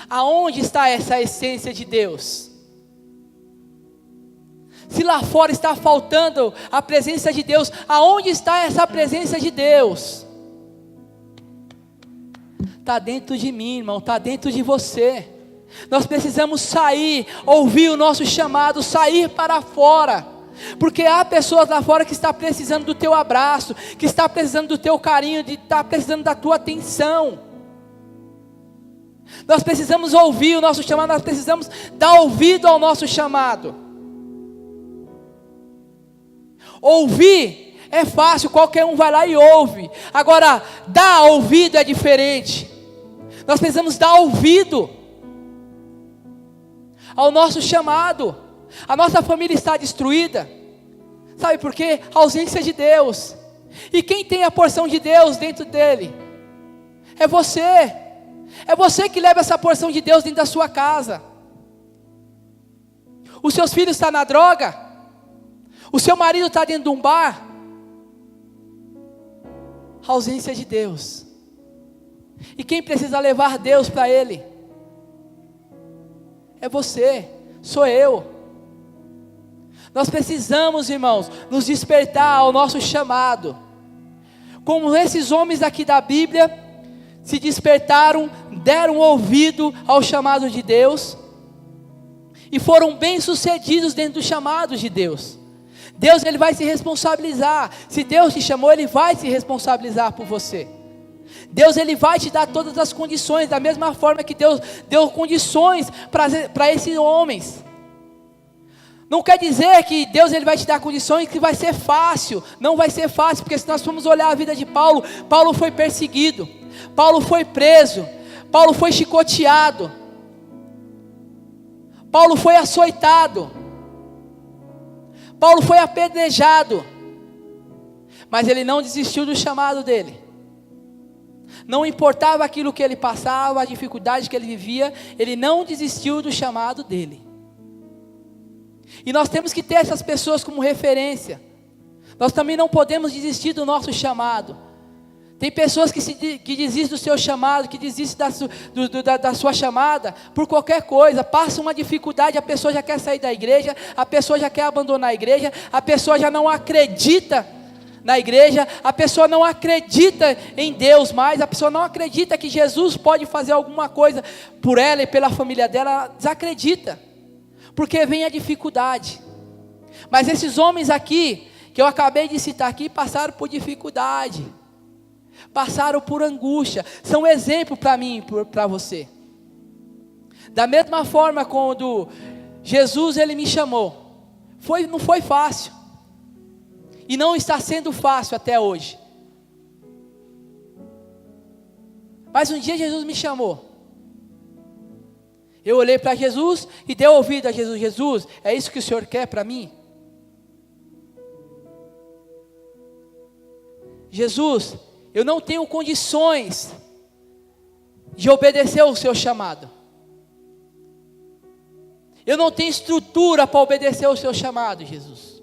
Aonde está essa essência de Deus? Se lá fora está faltando a presença de Deus, aonde está essa presença de Deus? Está dentro de mim, irmão, está dentro de você. Nós precisamos sair, ouvir o nosso chamado, sair para fora, porque há pessoas lá fora que estão precisando do teu abraço, que estão precisando do teu carinho, que estão precisando da tua atenção. Nós precisamos ouvir o nosso chamado, nós precisamos dar ouvido ao nosso chamado. Ouvir é fácil, qualquer um vai lá e ouve. Agora, dar ouvido é diferente. Nós precisamos dar ouvido ao nosso chamado. A nossa família está destruída. Sabe por quê? A ausência de Deus. E quem tem a porção de Deus dentro dele? É você. É você que leva essa porção de Deus dentro da sua casa. Os seus filhos estão na droga. O seu marido está dentro de um bar. A ausência de Deus. E quem precisa levar Deus para ele? É você, sou eu. Nós precisamos, irmãos, nos despertar ao nosso chamado. Como esses homens aqui da Bíblia se despertaram, deram ouvido ao chamado de Deus e foram bem-sucedidos dentro do chamado de Deus. Deus, ele vai se responsabilizar. Se Deus te chamou, ele vai se responsabilizar por você. Deus ele vai te dar todas as condições, da mesma forma que Deus deu condições para esses homens. Não quer dizer que Deus ele vai te dar condições que vai ser fácil. Não vai ser fácil, porque se nós formos olhar a vida de Paulo, Paulo foi perseguido, Paulo foi preso, Paulo foi chicoteado, Paulo foi açoitado, Paulo foi apedrejado, mas ele não desistiu do chamado dele. Não importava aquilo que ele passava, a dificuldade que ele vivia, ele não desistiu do chamado dele. E nós temos que ter essas pessoas como referência. Nós também não podemos desistir do nosso chamado. Tem pessoas que desistem do seu chamado, que desistem da sua chamada por qualquer coisa. Passa uma dificuldade, a pessoa já quer sair da igreja, a pessoa já quer abandonar a igreja, a pessoa já não acredita na igreja, a pessoa não acredita em Deus mais, a pessoa não acredita que Jesus pode fazer alguma coisa por ela e pela família dela, ela desacredita, porque vem a dificuldade. Mas esses homens aqui, que eu acabei de citar aqui, passaram por dificuldade, passaram por angústia, são exemplo para mim e para você. Da mesma forma quando Jesus ele me chamou, não foi fácil, e não está sendo fácil até hoje. Mas um dia Jesus me chamou. Eu olhei para Jesus e dei ouvido a Jesus. Jesus, é isso que o Senhor quer para mim? Jesus, eu não tenho condições de obedecer ao seu chamado. Eu não tenho estrutura para obedecer ao seu chamado, Jesus.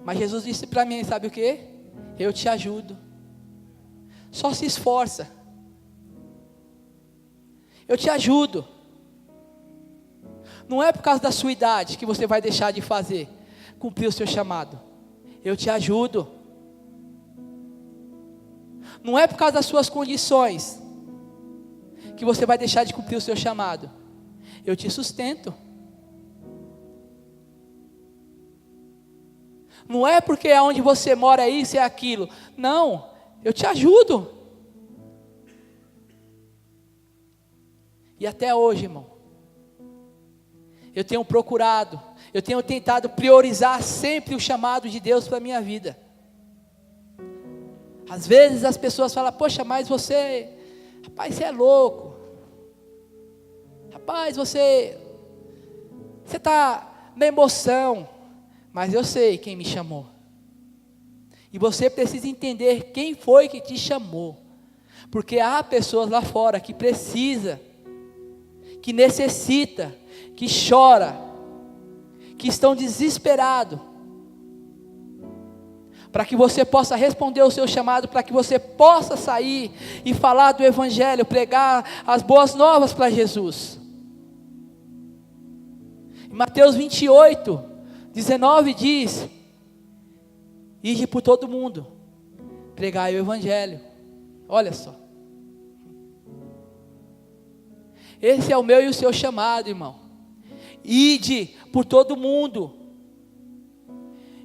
Mas Jesus disse para mim, sabe o que? Eu te ajudo. Só se esforça. Eu te ajudo. Não é por causa da sua idade que você vai deixar de cumprir o seu chamado. Eu te ajudo. Não é por causa das suas condições que você vai deixar de cumprir o seu chamado. Eu te sustento. Não é porque aonde você mora é isso, é aquilo. Não, eu te ajudo. E até hoje, irmão, eu tenho procurado, eu tenho tentado priorizar sempre o chamado de Deus para a minha vida. Às vezes as pessoas falam, poxa, mas rapaz, você é louco. Rapaz, você está na emoção. Mas eu sei quem me chamou. E você precisa entender quem foi que te chamou. Porque há pessoas lá fora que precisa, que necessita, que chora, que estão desesperados, para que você possa responder o seu chamado, para que você possa sair e falar do Evangelho, pregar as boas novas para Jesus. Em Mateus 28, 19 diz, ide por todo mundo, pregai o Evangelho. Olha só, esse é o meu e o seu chamado, irmão. Ide por todo mundo,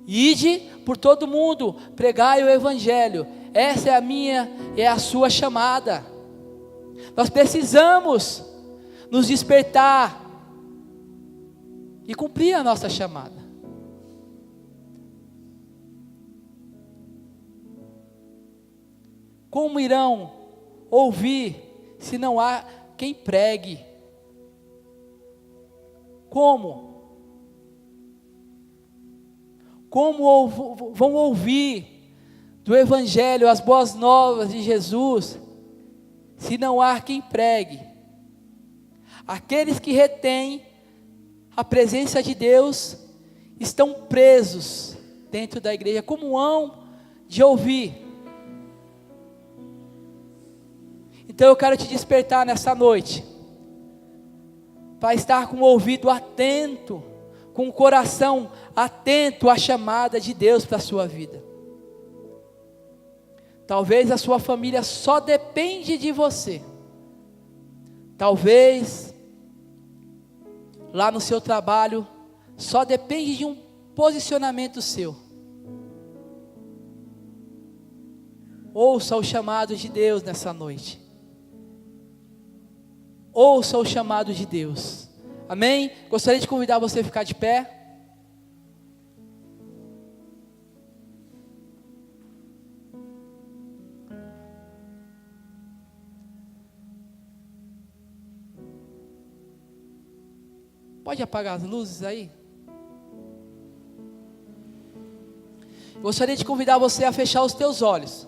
ide por todo mundo, pregai o Evangelho. Essa é a minha e é a sua chamada. Nós precisamos nos despertar e cumprir a nossa chamada. Como irão ouvir se não há quem pregue? Como? Como vão ouvir do Evangelho, as boas novas de Jesus, se não há quem pregue? Aqueles que retêm a presença de Deus estão presos dentro da igreja. Como hão de ouvir? Então eu quero te despertar nessa noite, para estar com o ouvido atento, com o coração atento à chamada de Deus para a sua vida. Talvez a sua família só depende de você. Talvez lá no seu trabalho só depende de um posicionamento seu. Ouça o chamado de Deus nessa noite. Ouça o chamado de Deus. Amém? Gostaria de convidar você a ficar de pé. Pode apagar as luzes aí? Gostaria de convidar você a fechar os teus olhos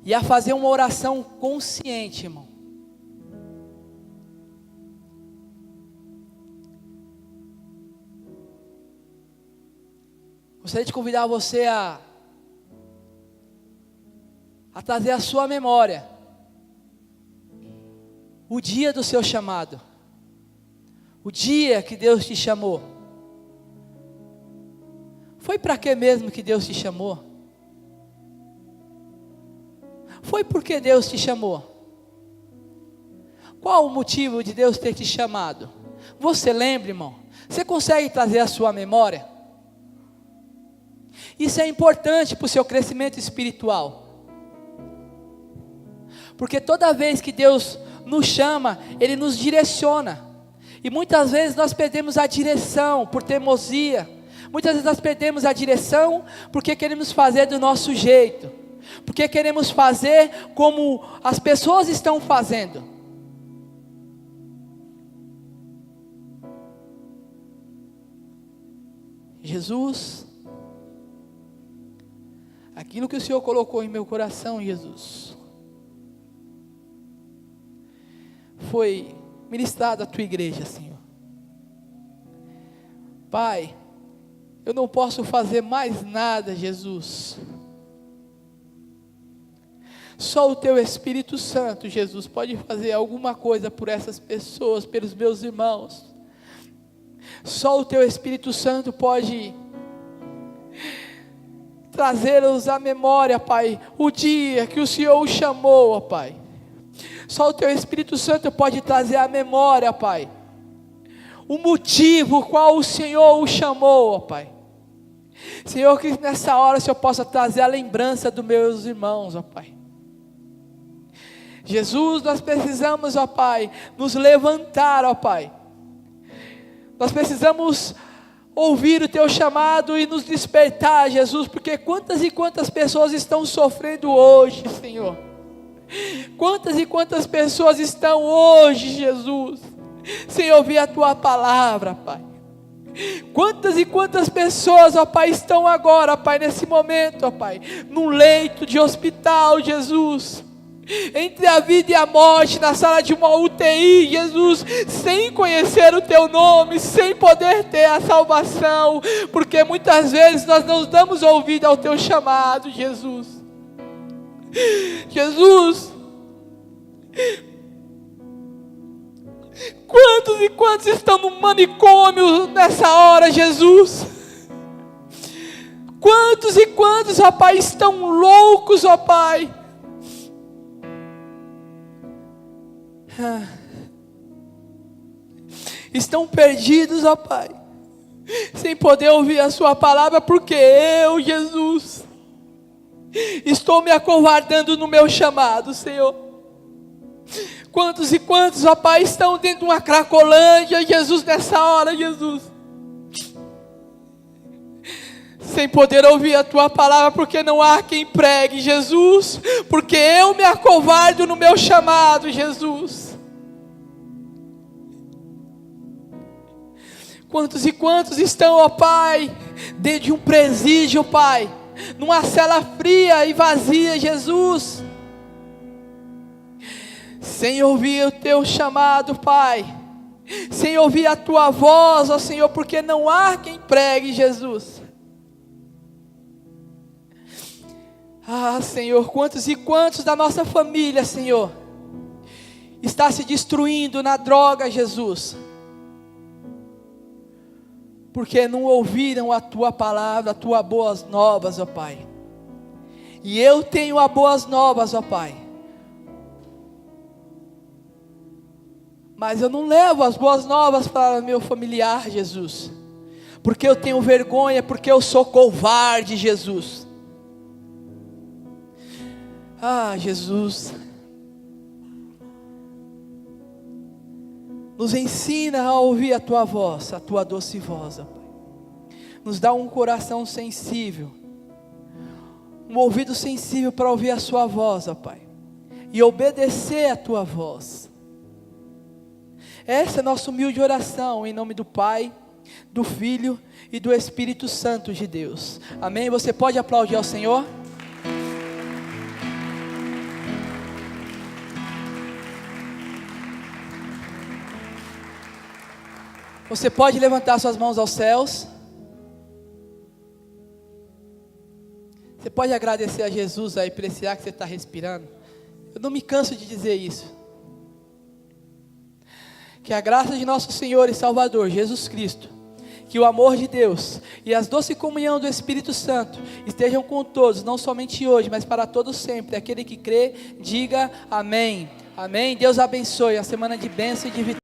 e a fazer uma oração consciente, irmão. Gostaria de convidar você a trazer à sua memória o dia do seu chamado, o dia que Deus te chamou. Foi para que mesmo que Deus te chamou? Foi porque Deus te chamou? Qual o motivo de Deus ter te chamado? Você lembra, irmão? Você consegue trazer à sua memória? Isso é importante para o seu crescimento espiritual. Porque toda vez que Deus nos chama, Ele nos direciona. E muitas vezes nós perdemos a direção por teimosia. Muitas vezes nós perdemos a direção porque queremos fazer do nosso jeito. Porque queremos fazer como as pessoas estão fazendo. Jesus, aquilo que o Senhor colocou em meu coração, Jesus, foi ministrado à tua igreja, Senhor. Pai, eu não posso fazer mais nada, Jesus. Só o teu Espírito Santo, Jesus, pode fazer alguma coisa por essas pessoas, pelos meus irmãos. Só o teu Espírito Santo pode trazê-los à memória, Pai, o dia que o Senhor o chamou, ó Pai. Só o teu Espírito Santo pode trazer à memória, Pai, o motivo qual o Senhor o chamou, ó Pai. Senhor, que nessa hora o Senhor possa trazer a lembrança dos meus irmãos, ó Pai. Jesus, nós precisamos, ó Pai, nos levantar, ó Pai. Nós precisamos ouvir o teu chamado e nos despertar, Jesus, porque quantas e quantas pessoas estão sofrendo hoje, Senhor. Quantas e quantas pessoas estão hoje, Jesus, sem ouvir a tua palavra, Pai. Quantas e quantas pessoas, ó Pai, estão agora, Pai, nesse momento, ó Pai, num leito de hospital, Jesus, entre a vida e a morte, na sala de uma UTI, Jesus, sem conhecer o teu nome, sem poder ter a salvação, porque muitas vezes nós não damos ouvido ao teu chamado, Jesus. Jesus, quantos e quantos estão no manicômio nessa hora, Jesus? Quantos e quantos, ó Pai, estão loucos, ó Pai? Estão perdidos, ó Pai, sem poder ouvir a sua palavra, porque eu, Jesus, estou me acovardando no meu chamado, Senhor. Quantos e quantos, ó Pai, estão dentro de uma cracolândia, Jesus, nessa hora, Jesus, sem poder ouvir a tua palavra, porque não há quem pregue, Jesus, porque eu me acovardo no meu chamado, Jesus. Quantos e quantos estão, ó Pai, dentro de um presídio, Pai, numa cela fria e vazia, Jesus, sem ouvir o teu chamado, Pai, sem ouvir a tua voz, ó Senhor, porque não há quem pregue, Jesus. Ah, Senhor, quantos e quantos da nossa família, Senhor, está se destruindo na droga, Jesus, porque não ouviram a tua palavra, a tua boas novas, ó Pai. E eu tenho as boas novas, ó Pai, mas eu não levo as boas novas para meu familiar, Jesus, porque eu tenho vergonha, porque eu sou covarde, Jesus. Ah, Jesus, nos ensina a ouvir a Tua voz, a Tua doce voz, ó Pai. Nos dá um coração sensível, um ouvido sensível para ouvir a Sua voz, ó Pai, e obedecer a Tua voz. Essa é a nossa humilde oração, em nome do Pai, do Filho e do Espírito Santo de Deus. Amém? Você pode aplaudir ao Senhor? Você pode levantar suas mãos aos céus. Você pode agradecer a Jesus aí por esse ar que você está respirando. Eu não me canso de dizer isso. Que a graça de nosso Senhor e Salvador Jesus Cristo, que o amor de Deus e as doce comunhão do Espírito Santo estejam com todos, não somente hoje, mas para todos sempre. Aquele que crê, diga amém. Amém. Deus abençoe a semana de bênção e de vitória.